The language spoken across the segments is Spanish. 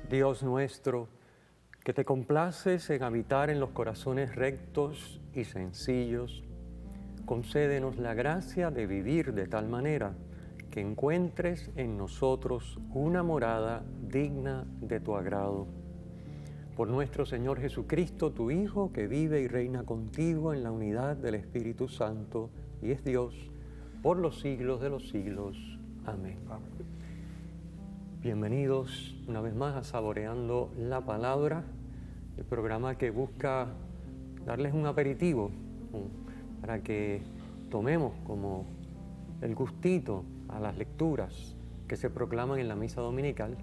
Dios nuestro, que te complaces en habitar en los corazones rectos y sencillos, concédenos la gracia de vivir de tal manera que encuentres en nosotros una morada digna de tu agrado. Por nuestro Señor Jesucristo, tu Hijo, que vive y reina contigo en la unidad del Espíritu Santo y es Dios por los siglos de los siglos. Amén. Bienvenidos una vez más a Saboreando la Palabra, el programa que busca darles un aperitivo para que tomemos como el gustito a las lecturas que se proclaman en la misa dominical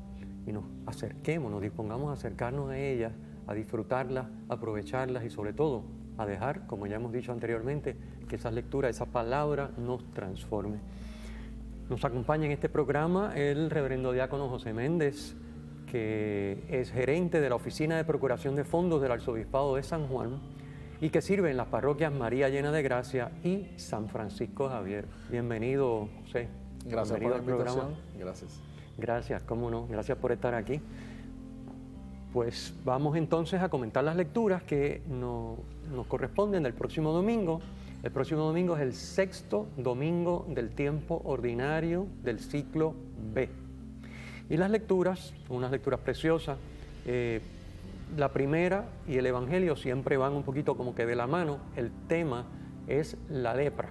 y nos acerquemos, nos dispongamos a acercarnos a ellas, a disfrutarlas, a aprovecharlas y sobre todo a dejar, como ya hemos dicho anteriormente, que esas lecturas, esa palabra nos transforme. Nos acompaña en este programa el reverendo diácono José Méndez, que es gerente de la Oficina de Procuración de Fondos del Arzobispado de San Juan y que sirve en las parroquias María Llena de Gracia y San Francisco Javier. Bienvenido, José. Gracias por la invitación. Gracias. Gracias, cómo no. Gracias por estar aquí. Pues vamos entonces a comentar las lecturas que nos corresponden del próximo domingo. El próximo domingo es el sexto domingo del tiempo ordinario del ciclo B. Y las lecturas, unas lecturas preciosas, la primera y el Evangelio siempre van un poquito como que de la mano. El tema es la lepra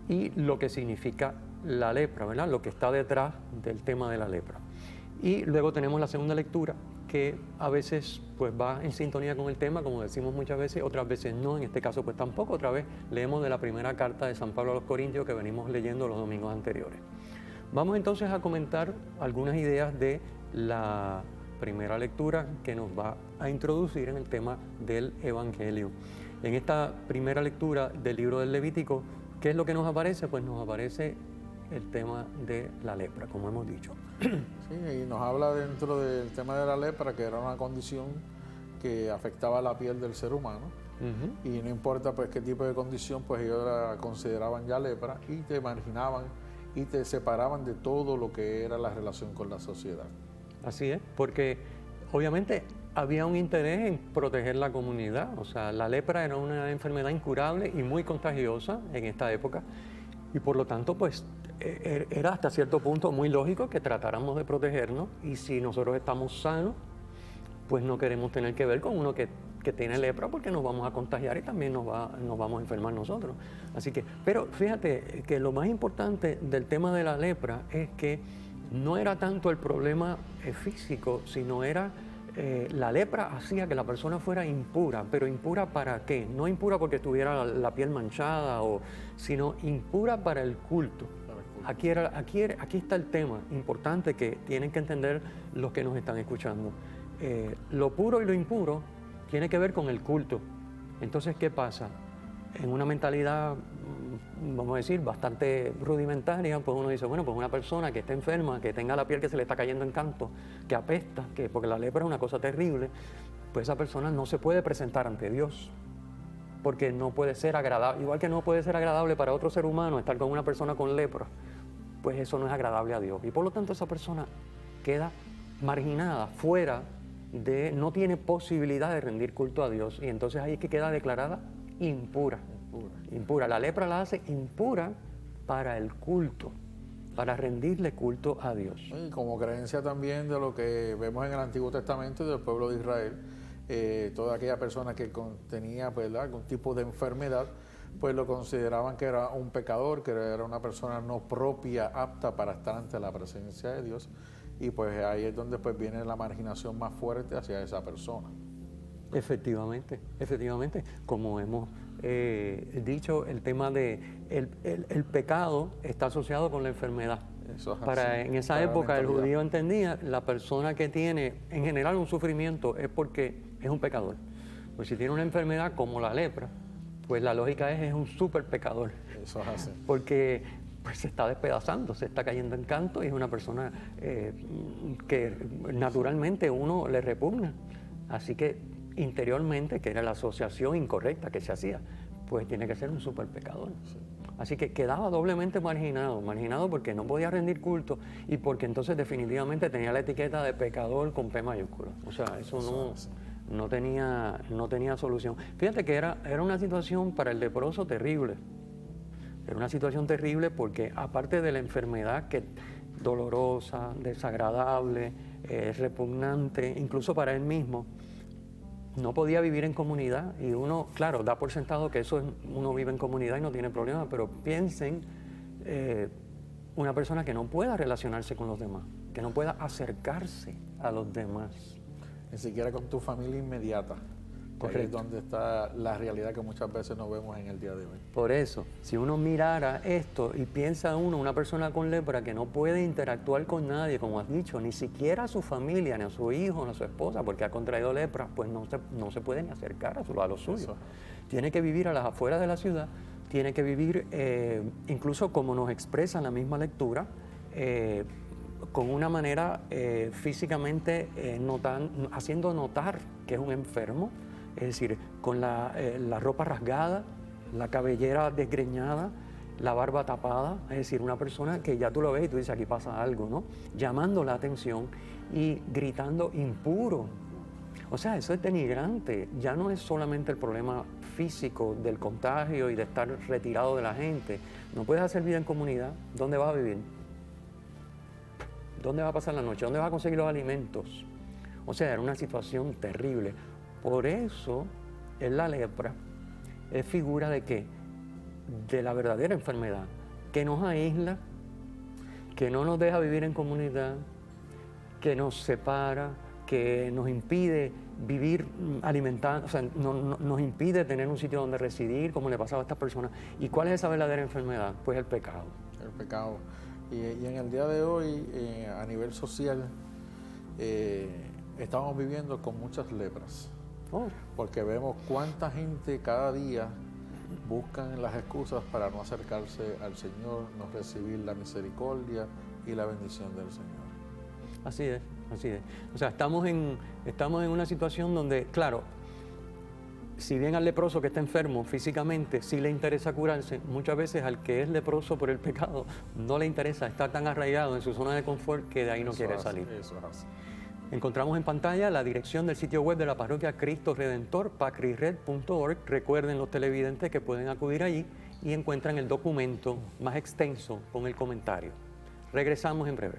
y lo que significa la lepra, ¿verdad? Lo que está detrás del tema de la lepra. Y luego tenemos la segunda lectura, que a veces pues va en sintonía con el tema, como decimos muchas veces, otras veces no, en este caso pues tampoco. Otra vez leemos de la primera carta de San Pablo a los Corintios que venimos leyendo los domingos anteriores. Vamos entonces a comentar algunas ideas de la primera lectura que nos va a introducir en el tema del Evangelio. En esta primera lectura del libro del Levítico, ¿qué es lo que nos aparece? Pues nos aparece el tema de la lepra, como hemos dicho. Sí, y nos habla dentro del tema de la lepra, que era una condición que afectaba la piel del ser humano. Y no importa pues qué tipo de condición, pues ellos la consideraban ya lepra y te marginaban y te separaban de todo lo que era la relación con la sociedad. Así es, porque obviamente había un interés en proteger la comunidad. O sea, la lepra era una enfermedad incurable y muy contagiosa en esta época y por lo tanto pues era hasta cierto punto muy lógico que tratáramos de protegernos, y si nosotros estamos sanos, pues no queremos tener que ver con uno que tiene lepra, porque nos vamos a contagiar y también nos vamos a enfermar nosotros. Así que, pero fíjate que lo más importante del tema de la lepra es que no era tanto el problema físico, sino era la lepra hacía que la persona fuera impura. ¿Pero impura para qué? No impura porque tuviera la piel manchada, sino impura para el culto. Aquí está el tema importante que tienen que entender los que nos están escuchando. Lo puro y lo impuro tiene que ver con el culto. Entonces, ¿qué pasa? En una mentalidad, vamos a decir, bastante rudimentaria, pues uno dice, bueno, pues una persona que esté enferma, que tenga la piel que se le está cayendo en canto, que apesta, porque la lepra es una cosa terrible, pues esa persona no se puede presentar ante Dios, porque no puede ser agradable. Igual que no puede ser agradable para otro ser humano estar con una persona con lepra, pues eso no es agradable a Dios. Y por lo tanto esa persona queda marginada, fuera de, no tiene posibilidad de rendir culto a Dios. Y entonces ahí es que queda declarada impura. La lepra la hace impura para el culto, para rendirle culto a Dios. Y como creencia también de lo que vemos en el Antiguo Testamento y del pueblo de Israel, toda aquella persona que tenía, ¿verdad?, algún tipo de enfermedad, pues lo consideraban que era un pecador, que era una persona no propia, apta para estar ante la presencia de Dios, y pues ahí es donde pues viene la marginación más fuerte hacia esa persona. Efectivamente, como hemos dicho, el tema de el pecado está asociado con la enfermedad. Eso es En esa época el judío entendía la persona que tiene en general un sufrimiento es porque es un pecador. Pues si tiene una enfermedad como la lepra, pues la lógica es un súper pecador. Eso es así. Porque pues se está despedazando, se está cayendo en canto y es una persona que naturalmente uno le repugna. Así que interiormente, que era la asociación incorrecta que se hacía, pues tiene que ser un super pecador. Así que quedaba doblemente marginado porque no podía rendir culto y porque entonces definitivamente tenía la etiqueta de pecador con P mayúscula. O sea, eso no tenía solución. Fíjate que era una situación para el leproso terrible. Era una situación terrible porque aparte de la enfermedad que dolorosa, desagradable, repugnante, incluso para él mismo, no podía vivir en comunidad y uno, claro, da por sentado que uno vive en comunidad y no tiene problema, pero piensen una persona que no pueda relacionarse con los demás, que no pueda acercarse a los demás. Ni siquiera con tu familia inmediata. Ahí es donde está la realidad que muchas veces no vemos en el día de hoy. Por eso, si uno mirara esto y piensa una persona con lepra que no puede interactuar con nadie, como has dicho, ni siquiera a su familia, ni a su hijo, ni a su esposa, porque ha contraído lepra, pues no se puede ni acercar a los suyos. Eso. Tiene que vivir a las afueras de la ciudad, tiene que vivir, incluso como nos expresa en la misma lectura, con una manera físicamente haciendo notar que es un enfermo. Es decir, con la ropa rasgada, la cabellera desgreñada, la barba tapada, es decir, una persona que ya tú lo ves y tú dices, aquí pasa algo, ¿no? Llamando la atención y gritando impuro. O sea, eso es denigrante. Ya no es solamente el problema físico del contagio y de estar retirado de la gente. No puedes hacer vida en comunidad. ¿Dónde vas a vivir? ¿Dónde vas a pasar la noche? ¿Dónde vas a conseguir los alimentos? O sea, era una situación terrible. Por eso, la lepra es figura de ¿qué? De la verdadera enfermedad, que nos aísla, que no nos deja vivir en comunidad, que nos separa, que nos impide vivir alimentando, o sea, nos impide tener un sitio donde residir, como le pasaba a estas personas. ¿Y cuál es esa verdadera enfermedad? Pues el pecado. El pecado. Y en el día de hoy, a nivel social, estamos viviendo con muchas lepras. Porque vemos cuánta gente cada día buscan las excusas para no acercarse al Señor, no recibir la misericordia y la bendición del Señor. Así es. O sea, estamos en una situación donde, claro, si bien al leproso que está enfermo físicamente sí le interesa curarse, muchas veces al que es leproso por el pecado no le interesa, estar tan arraigado en su zona de confort que de ahí no quiere salir. Eso es así. Encontramos en pantalla la dirección del sitio web de la parroquia Cristo Redentor, pacrired.org. Recuerden los televidentes que pueden acudir allí y encuentran el documento más extenso con el comentario. Regresamos en breve.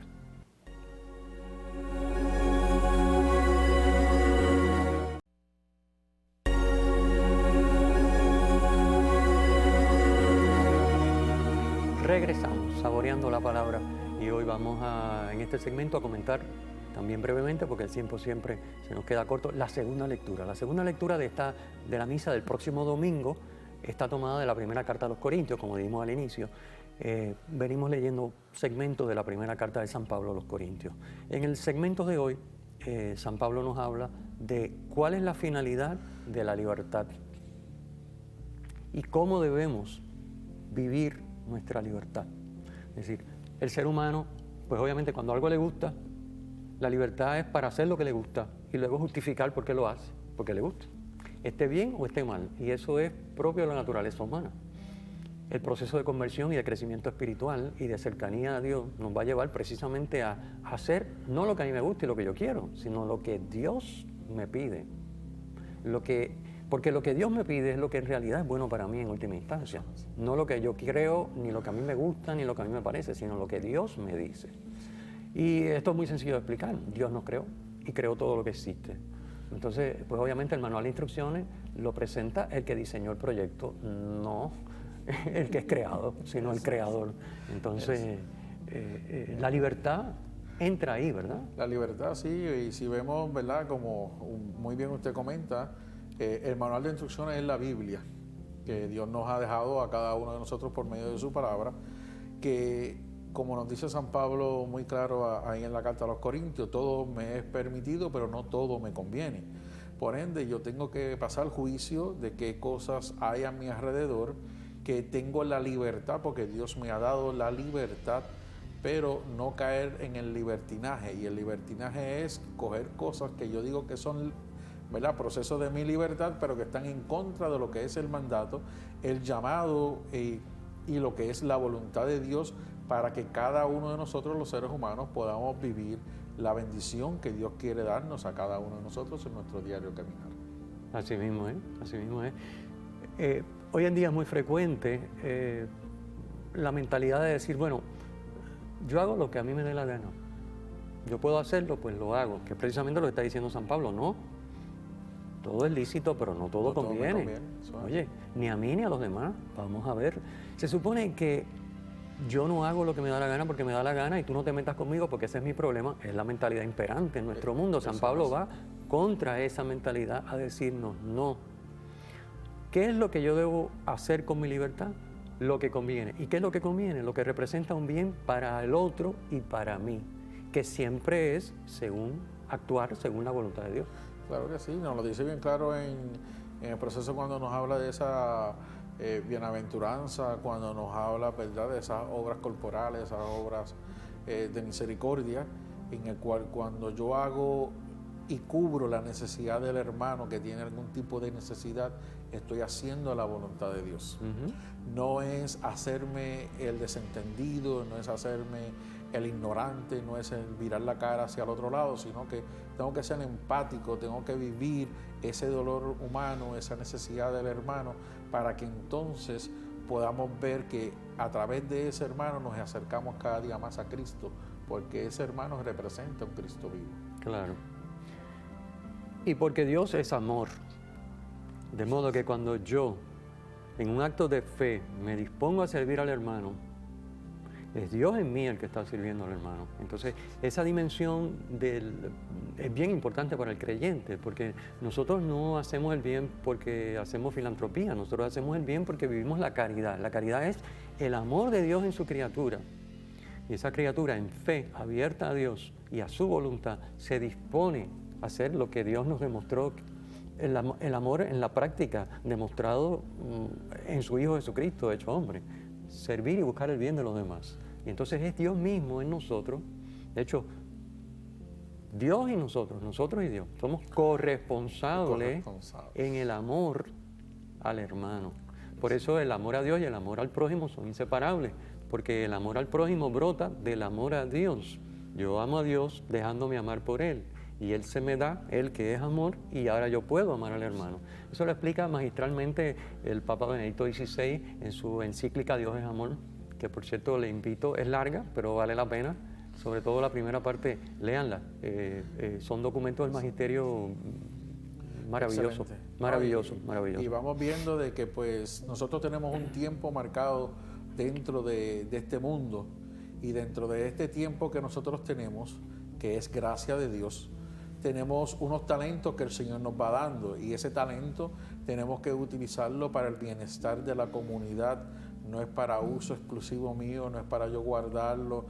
Regresamos, saboreando la palabra, y hoy vamos en este segmento a comentar también brevemente, porque el tiempo siempre se nos queda corto, la segunda lectura. La segunda lectura de la misa del próximo domingo está tomada de la primera carta a los Corintios, como dijimos al inicio. Venimos leyendo segmentos de la primera carta de San Pablo a los Corintios. En el segmento de hoy, San Pablo nos habla de cuál es la finalidad de la libertad y cómo debemos vivir nuestra libertad. Es decir, el ser humano, pues obviamente cuando algo le gusta, la libertad es para hacer lo que le gusta y luego justificar por qué lo hace, porque le gusta, esté bien o esté mal, y eso es propio de la naturaleza humana. El proceso de conversión y de crecimiento espiritual y de cercanía a Dios nos va a llevar precisamente a hacer no lo que a mí me gusta y lo que yo quiero, sino lo que Dios me pide. Porque lo que Dios me pide es lo que en realidad es bueno para mí en última instancia. No lo que yo creo, ni lo que a mí me gusta, ni lo que a mí me parece, sino lo que Dios me dice. Y esto es muy sencillo de explicar. Dios nos creó y creó todo lo que existe. Entonces, pues obviamente el manual de instrucciones lo presenta el que diseñó el proyecto, no el que es creado, sino el creador. Entonces, la libertad entra ahí, ¿verdad? La libertad, sí, y si vemos, ¿verdad? Como muy bien usted comenta, el manual de instrucciones es la Biblia, que Dios nos ha dejado a cada uno de nosotros por medio de su palabra, que como nos dice San Pablo muy claro ahí en la carta a los Corintios, todo me es permitido, pero no todo me conviene. Por ende, yo tengo que pasar juicio de qué cosas hay a mi alrededor, que tengo la libertad, porque Dios me ha dado la libertad, pero no caer en el libertinaje. Y el libertinaje es coger cosas que yo digo que son ¿verdad?, proceso de mi libertad, pero que están en contra de lo que es el mandato, el llamado y lo que es la voluntad de Dios para que cada uno de nosotros, los seres humanos, podamos vivir la bendición que Dios quiere darnos a cada uno de nosotros en nuestro diario caminar. Así mismo es, así mismo es. Hoy en día es muy frecuente la mentalidad de decir, bueno, yo hago lo que a mí me dé la gana. Yo puedo hacerlo, pues lo hago, que es precisamente lo que está diciendo San Pablo, ¿no? Todo es lícito, pero no todo conviene. Oye, ni a mí ni a los demás. Vamos a ver. Se supone que yo no hago lo que me da la gana porque me da la gana y tú no te metas conmigo porque ese es mi problema. Es la mentalidad imperante en nuestro mundo. San Pablo va contra esa mentalidad a decirnos, no. ¿Qué es lo que yo debo hacer con mi libertad? Lo que conviene. ¿Y qué es lo que conviene? Lo que representa un bien para el otro y para mí, que siempre es actuar según la voluntad de Dios. Claro que sí, nos lo dice bien claro en el proceso cuando nos habla de esa bienaventuranza, cuando nos habla, ¿verdad?, de esas obras corporales, esas obras de misericordia, en el cual cuando yo hago y cubro la necesidad del hermano que tiene algún tipo de necesidad, estoy haciendo la voluntad de Dios. No es hacerme el desentendido, no es hacerme el ignorante, no es el virar la cara hacia el otro lado, sino que tengo que ser empático, tengo que vivir ese dolor humano, esa necesidad del hermano, para que entonces podamos ver que a través de ese hermano nos acercamos cada día más a Cristo, porque ese hermano representa un Cristo vivo. Claro. Y porque Dios es amor, de modo que cuando yo, en un acto de fe, me dispongo a servir al hermano, es Dios en mí el que está sirviendo al hermano. Entonces, esa dimensión es bien importante para el creyente, porque nosotros no hacemos el bien porque hacemos filantropía, nosotros hacemos el bien porque vivimos la caridad. La caridad es el amor de Dios en su criatura. Y esa criatura en fe, abierta a Dios y a su voluntad, se dispone a hacer lo que Dios nos demostró, el amor en la práctica, demostrado en su Hijo Jesucristo, hecho hombre. Servir y buscar el bien de los demás. Y entonces es Dios mismo en nosotros. De hecho, Dios y nosotros y Dios, somos corresponsables en el amor al hermano. Por eso el amor a Dios y el amor al prójimo son inseparables, porque el amor al prójimo brota del amor a Dios. Yo amo a Dios dejándome amar por Él. Y Él se me da, Él que es amor, y ahora yo puedo amar al hermano. Eso lo explica magistralmente el Papa Benedicto XVI en su encíclica Dios es amor, que por cierto le invito, es larga, pero vale la pena. Sobre todo la primera parte, léanla. Son documentos del magisterio maravilloso, maravilloso, maravilloso. Y vamos viendo de que pues nosotros tenemos un tiempo marcado dentro de este mundo, y dentro de este tiempo que nosotros tenemos, que es gracia de Dios, tenemos unos talentos que el Señor nos va dando, y ese talento tenemos que utilizarlo para el bienestar de la comunidad. No es para uso exclusivo mío, no es para yo guardarlo,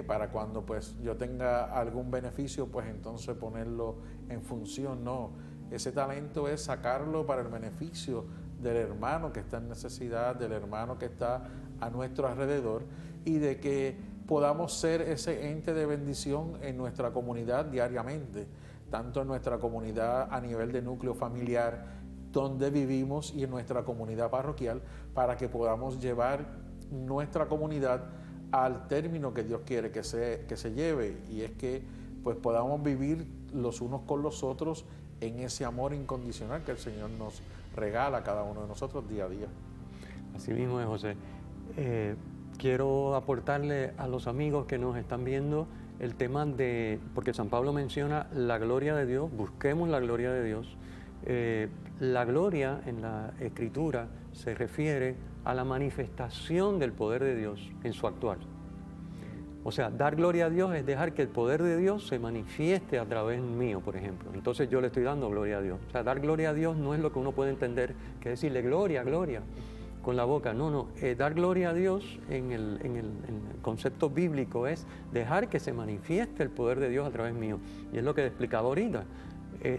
para cuando pues yo tenga algún beneficio, pues entonces ponerlo en función. No, ese talento es sacarlo para el beneficio del hermano que está en necesidad, del hermano que está a nuestro alrededor, y de que podamos ser ese ente de bendición en nuestra comunidad diariamente, tanto en nuestra comunidad a nivel de núcleo familiar donde vivimos y en nuestra comunidad parroquial, para que podamos llevar nuestra comunidad al término que Dios quiere que se lleve, y es que pues podamos vivir los unos con los otros en ese amor incondicional que el Señor nos regala a cada uno de nosotros día a día. Así mismo es, José. Quiero aportarle a los amigos que nos están viendo el tema de, porque San Pablo menciona la gloria de Dios, busquemos la gloria de Dios. La gloria en la Escritura se refiere a la manifestación del poder de Dios en su actuar. O sea, dar gloria a Dios es dejar que el poder de Dios se manifieste a través mío, por ejemplo. Entonces yo le estoy dando gloria a Dios. O sea, dar gloria a Dios no es lo que uno puede entender, que es decirle gloria, gloria, con la boca. No, dar gloria a Dios en el concepto bíblico es dejar que se manifieste el poder de Dios a través mío. Y es lo que explicaba ahorita.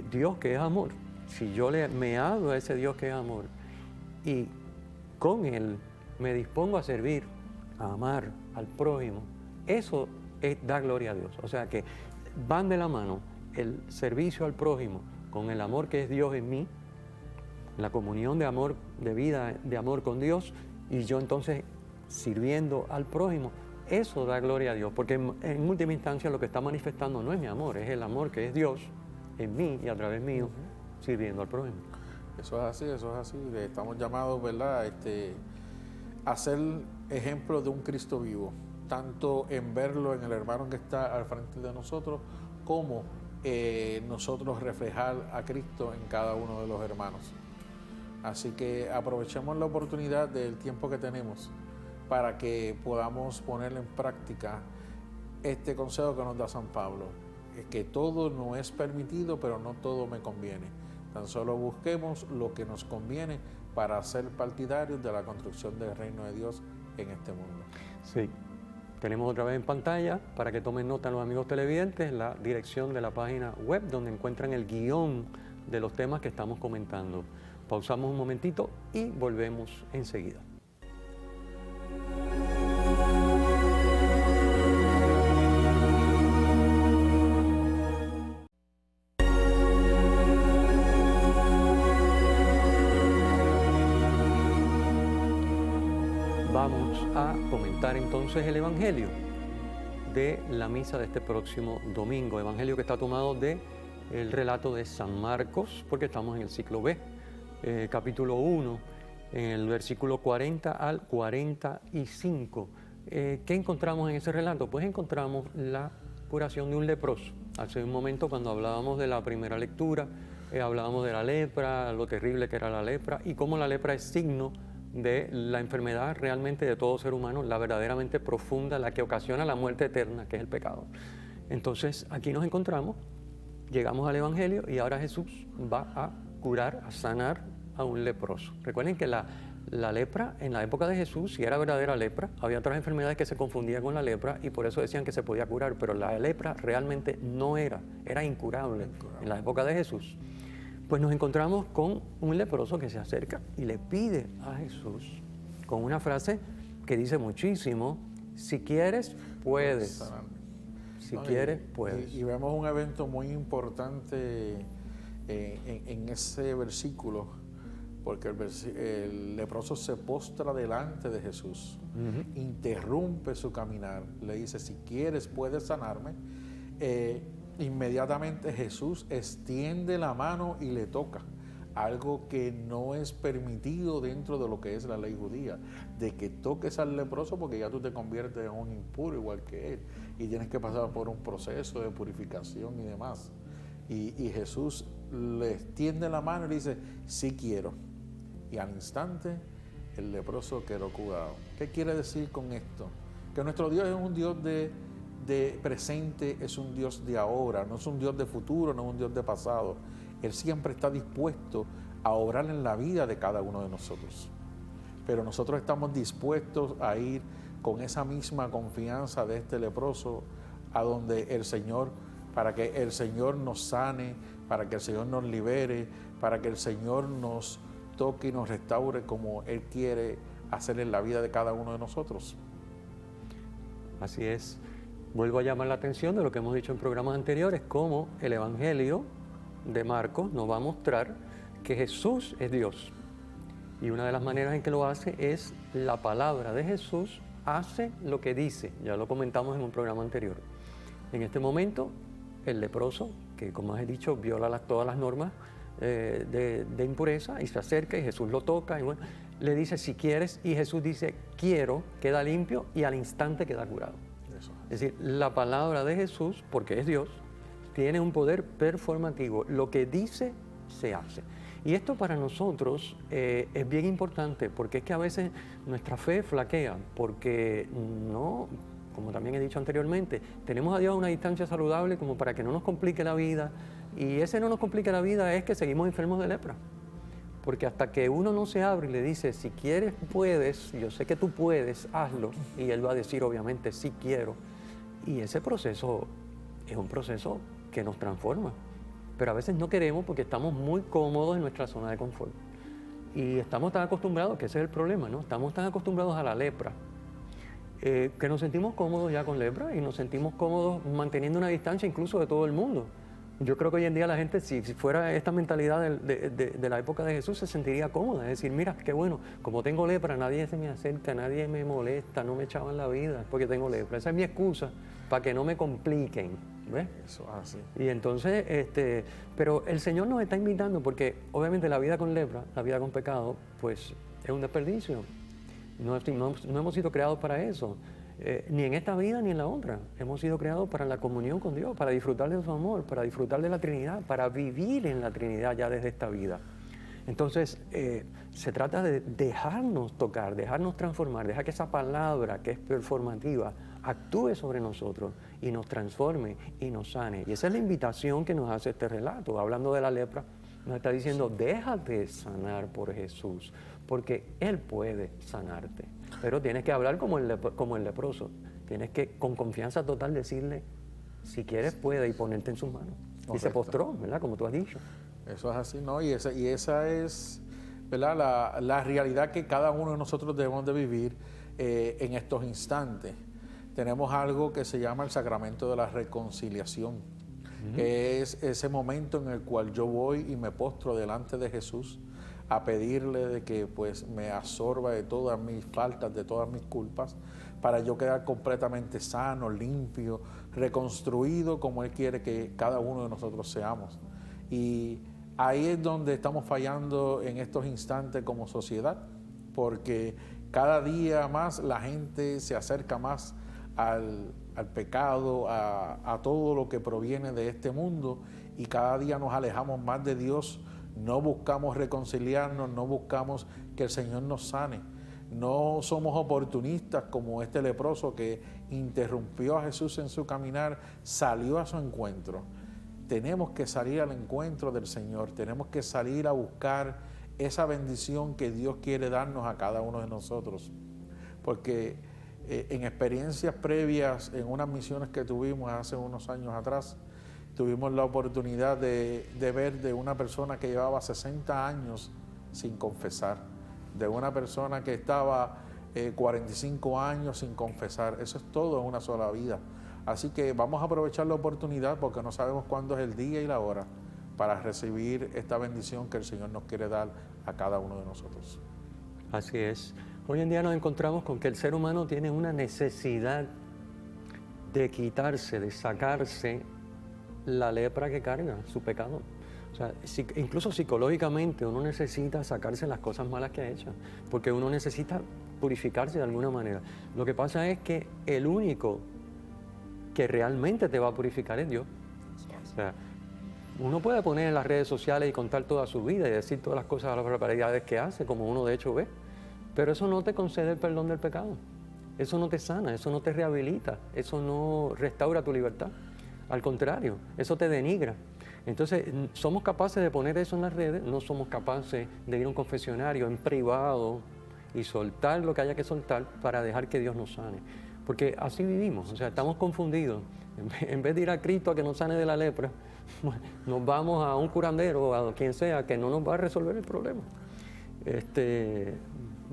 Dios que es amor. Si yo me hago a ese Dios que es amor y con Él me dispongo a servir, a amar al prójimo, eso es dar gloria a Dios. O sea que van de la mano el servicio al prójimo con el amor que es Dios en mí, la comunión de amor, de vida, de amor con Dios, y yo entonces sirviendo al prójimo, eso da gloria a Dios, porque en última instancia lo que está manifestando no es mi amor, es el amor que es Dios en mí y a través mío, sirviendo al prójimo. Eso es así, eso es así. Estamos llamados, ¿verdad?, a ser ejemplo de un Cristo vivo, tanto en verlo en el hermano que está al frente de nosotros, como nosotros reflejar a Cristo en cada uno de los hermanos. Así que aprovechemos la oportunidad del tiempo que tenemos para que podamos poner en práctica este consejo que nos da San Pablo, que todo no es permitido, pero no todo me conviene. Tan solo busquemos lo que nos conviene para ser partidarios de la construcción del reino de Dios en este mundo. Sí, tenemos otra vez en pantalla, para que tomen nota los amigos televidentes, la dirección de la página web donde encuentran el guión de los temas que estamos comentando. Pausamos un momentito y volvemos enseguida. Vamos a comentar entonces el Evangelio de la misa de este próximo domingo. Evangelio que está tomado del relato de San Marcos, porque estamos en el ciclo B, capítulo 1, en el versículo 40 al 45. ¿Qué encontramos en ese relato? Pues encontramos la curación de un leproso. Hace un momento, cuando hablábamos de la primera lectura, hablábamos de la lepra, lo terrible que era la lepra y cómo la lepra es signo de la enfermedad realmente de todo ser humano, la verdaderamente profunda, la que ocasiona la muerte eterna, que es el pecado. Entonces, aquí nos encontramos, llegamos al Evangelio y ahora Jesús va a curar, a sanar a un leproso. Recuerden que la lepra en la época de Jesús, si era verdadera lepra, había otras enfermedades que se confundían con la lepra y por eso decían que se podía curar, pero la lepra realmente no era incurable en la época de Jesús. Pues nos encontramos con un leproso que se acerca y le pide a Jesús con una frase que dice muchísimo: si quieres, puedes. Si quieres, puedes. Y vemos un evento muy importante en ese versículo, porque el leproso se postra delante de Jesús, interrumpe su caminar, le dice: si quieres, puedes sanarme. Inmediatamente Jesús extiende la mano y le toca, algo que no es permitido dentro de lo que es la ley judía, de que toques al leproso porque ya tú te conviertes en un impuro igual que él y tienes que pasar por un proceso de purificación y demás. Y Jesús le extiende la mano y le dice: sí quiero. Y al instante el leproso quedó curado. ¿Qué quiere decir con esto? Que nuestro Dios es un Dios de presente, es un Dios de ahora, no es un Dios de futuro, no es un Dios de pasado. Él siempre está dispuesto a obrar en la vida de cada uno de nosotros. Pero nosotros estamos dispuestos a ir con esa misma confianza de este leproso a donde el Señor, para que el Señor nos sane, para que el Señor nos libere, para que el Señor nos toque y nos restaure como Él quiere hacer en la vida de cada uno de nosotros. Así es. Vuelvo a llamar la atención de lo que hemos dicho en programas anteriores, cómo el Evangelio de Marcos nos va a mostrar que Jesús es Dios. Y una de las maneras en que lo hace es la palabra de Jesús hace lo que dice. Ya lo comentamos en un programa anterior. En este momento, el leproso, que como he dicho, viola todas las normas de impureza y se acerca y Jesús lo toca y bueno, le dice: si quieres, y Jesús dice: quiero, queda limpio y al instante queda curado. Es decir, la palabra de Jesús, porque es Dios, tiene un poder performativo. Lo que dice, se hace. Y esto para nosotros es bien importante, porque es que a veces nuestra fe flaquea, porque no, como también he dicho anteriormente, tenemos a Dios a una distancia saludable como para que no nos complique la vida, y ese no nos complique la vida es que seguimos enfermos de lepra. Porque hasta que uno no se abre y le dice: si quieres, puedes, yo sé que tú puedes, hazlo, y él va a decir obviamente: sí quiero. Y ese proceso es un proceso que nos transforma. Pero a veces no queremos porque estamos muy cómodos en nuestra zona de confort. Y estamos tan acostumbrados, que ese es el problema, ¿no? Estamos tan acostumbrados a la lepra, que nos sentimos cómodos ya con lepra y nos sentimos cómodos manteniendo una distancia incluso de todo el mundo. Yo creo que hoy en día la gente, si fuera esta mentalidad de la época de Jesús, se sentiría cómoda. Es decir, mira, qué bueno, como tengo lepra, nadie se me acerca, nadie me molesta, no me echaban la vida porque tengo lepra. Esa es mi excusa para que no me compliquen, ¿ves? Eso es así. Y entonces, pero el Señor nos está invitando porque obviamente la vida con lepra, la vida con pecado, pues es un desperdicio. No hemos sido creados para eso. Ni en esta vida ni en la otra. Hemos sido creados para la comunión con Dios, para disfrutar de su amor, para disfrutar de la Trinidad, para vivir en la Trinidad ya desde esta vida. Entonces, se trata de dejarnos tocar, dejarnos transformar, dejar que esa palabra que es performativa actúe sobre nosotros y nos transforme y nos sane. Y esa es la invitación que nos hace este relato. Hablando de la lepra, nos está diciendo, déjate sanar por Jesús, porque Él puede sanarte. Pero tienes que hablar como el leproso. Tienes que, con confianza total, decirle, si quieres, puede, y ponerte en sus manos. Correcto. Y se postró, ¿verdad? Como tú has dicho. Eso es así, ¿no? Y esa es, ¿verdad? La realidad que cada uno de nosotros debemos de vivir en estos instantes. Tenemos algo que se llama el sacramento de la reconciliación, que es ese momento en el cual yo voy y me postro delante de Jesús a pedirle de que pues me absorba de todas mis faltas, de todas mis culpas, para yo quedar completamente sano, limpio, reconstruido como Él quiere que cada uno de nosotros seamos. Y ahí es donde estamos fallando en estos instantes como sociedad, porque cada día más la gente se acerca más al pecado, a todo lo que proviene de este mundo, y cada día nos alejamos más de Dios. No buscamos reconciliarnos, no buscamos que el Señor nos sane. No somos oportunistas como este leproso que interrumpió a Jesús en su caminar, salió a su encuentro. Tenemos que salir al encuentro del Señor, tenemos que salir a buscar esa bendición que Dios quiere darnos a cada uno de nosotros. Porque en experiencias previas, en unas misiones que tuvimos hace unos años atrás, tuvimos la oportunidad de ver de una persona que llevaba 60 años sin confesar, de una persona que estaba 45 años sin confesar. Eso es todo en una sola vida. Así que vamos a aprovechar la oportunidad, porque no sabemos cuándo es el día y la hora para recibir esta bendición que el Señor nos quiere dar a cada uno de nosotros. Así es. Hoy en día nos encontramos con que el ser humano tiene una necesidad de quitarse, de sacarse la lepra que carga, su pecado. O sea, incluso psicológicamente uno necesita sacarse las cosas malas que ha hecho, porque uno necesita purificarse de alguna manera. Lo que pasa es que el único que realmente te va a purificar es Dios. O sea, uno puede poner en las redes sociales y contar toda su vida y decir todas las cosas, las barbaridades que hace, como uno de hecho ve, pero eso no te concede el perdón del pecado. Eso no te sana, eso no te rehabilita, eso no restaura tu libertad. Al contrario, eso te denigra. Entonces, somos capaces de poner eso en las redes, no somos capaces de ir a un confesionario en privado y soltar lo que haya que soltar para dejar que Dios nos sane. Porque así vivimos, o sea, estamos confundidos. En vez de ir a Cristo a que nos sane de la lepra, nos vamos a un curandero o a quien sea que no nos va a resolver el problema.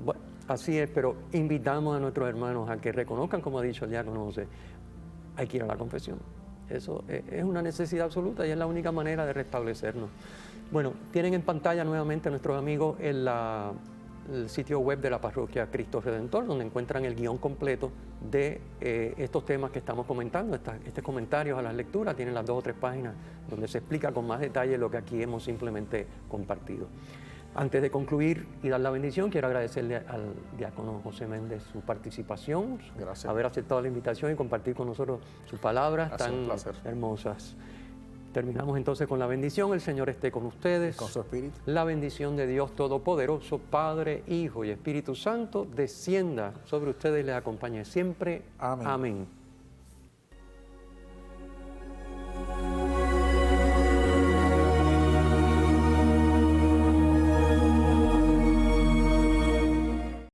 Bueno, así es, pero invitamos a nuestros hermanos a que reconozcan, como ha dicho el diácono José, hay que ir a la confesión. Eso es una necesidad absoluta y es la única manera de restablecernos. Bueno, tienen en pantalla nuevamente nuestros amigos el sitio web de la parroquia Cristo Redentor, donde encuentran el guión completo de estos temas que estamos comentando, estos comentarios a las lecturas. Tienen las 2 o 3 páginas donde se explica con más detalle lo que aquí hemos simplemente compartido. Antes de concluir y dar la bendición, quiero agradecerle al diácono José Méndez su participación, gracias, haber aceptado la invitación y compartir con nosotros sus palabras tan hermosas. Terminamos entonces con la bendición. El Señor esté con ustedes. Con su espíritu. La bendición de Dios Todopoderoso, Padre, Hijo y Espíritu Santo, descienda sobre ustedes y les acompañe siempre. Amén. Amén.